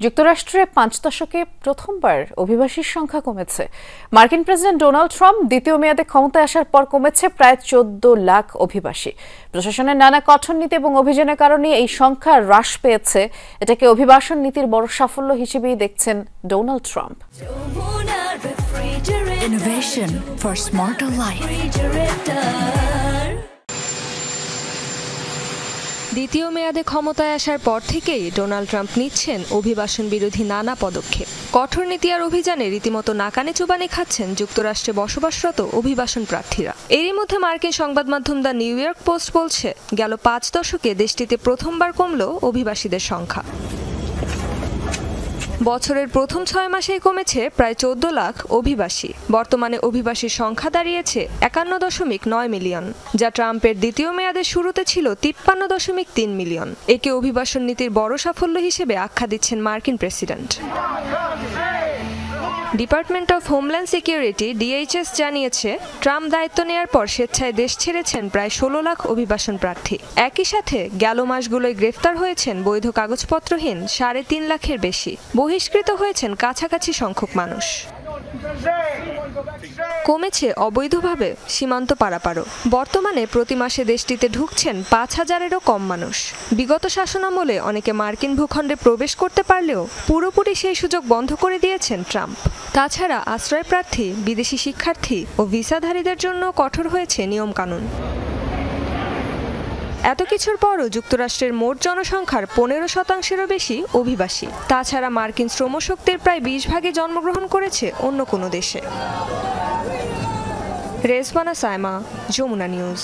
যুক্তরাষ্ট্রে 5 দশকে প্রথমবার অভিবাসীর সংখ্যা কমেছে। মার্কিন প্রেসিডেন্ট ডোনাল্ড ট্রাম্প দ্বিতীয় মেয়াদে ক্ষমতায় আসার পর কমেছে প্রায় 14 লাখ অভিবাসী। প্রশাসনের নানা কঠোর নীতি এবং অভিযানের কারণে এই সংখ্যা হ্রাস পেয়েছে। এটাকে অভিবাসন নীতির বড় সাফল্য হিসেবেই দেখছেন Donald Trump. Innovation for smarter life. দ্বিতীয় মেয়াদে ক্ষমতায় আসার পর থেকেই ডোনাল্ড ট্রাম্প নিচ্ছেন অভিবাসন বিরোধী নানা পদক্ষেপ। কঠোর নীতি আর অভিযানে রীতিমতো নাকানে চুবানি খাচ্ছেন যুক্তরাষ্ট্রে বসবাসরত অভিবাসন প্রার্থীরা। এরই মধ্যে মার্কিন সংবাদ মাধ্যম দ্য নিউ ইয়র্ক পোস্ট বলছে, গেল 5 দশকে দেশটিতে প্রথমবার কমল অভিবাসীদের সংখ্যা। বছরের প্রথম 6 মাসেই কমেছে প্রায় 14 লাখ অভিবাসী। বর্তমানে অভিবাসীর সংখ্যা দাঁড়িয়েছে 51.9 মিলিয়ন, যা ট্রাম্পের দ্বিতীয় মেয়াদের শুরুতে ছিল 53.3 মিলিয়ন। একে অভিবাসন নীতির বড় সাফল্য হিসেবে আখ্যা দিচ্ছেন মার্কিন president. Department of homeland security DHS জানিয়েছে, ট্রাম্প দায়িত্ব নেয়ার পর স্বেচ্ছায় দেশ ছেড়েছেন প্রায় 16 লাখ অভিবাসন প্রার্থী। একই সাথে গেল মাসগুলোয় গ্রেফতার হয়েছেন বৈধ কাগজপত্রহীন 3.5 লাখের বেশি। বহিষ্কৃত হয়েছেন কাছাকাছি সংখ্যক মানুষ। কমেছে অবৈধভাবে সীমান্ত পারাপারও। বর্তমানে প্রতি মাসে দেশটিতে ঢুকছেন 5,000-এরও কম মানুষ। বিগত শাসনামলে অনেকে মার্কিন ভূখণ্ডে প্রবেশ করতে পারলেও পুরোপুরি সেই সুযোগ বন্ধ করে দিয়েছেন ট্রাম্প। তাছাড়া আশ্রয় প্রার্থী, বিদেশি শিক্ষার্থী ও ভিসাধারীদের জন্য কঠোর হয়েছে নিয়মকানুন। এত কিছুর পরও যুক্তরাষ্ট্রের মোট জনসংখ্যার 15%-এরও বেশি অভিবাসী। তাছাড়া মার্কিন শ্রমশক্তির প্রায় 20 ভাগে জন্মগ্রহণ করেছে অন্য কোনো দেশে। রেজওয়ানা সাইমা, যমুনা নিউজ।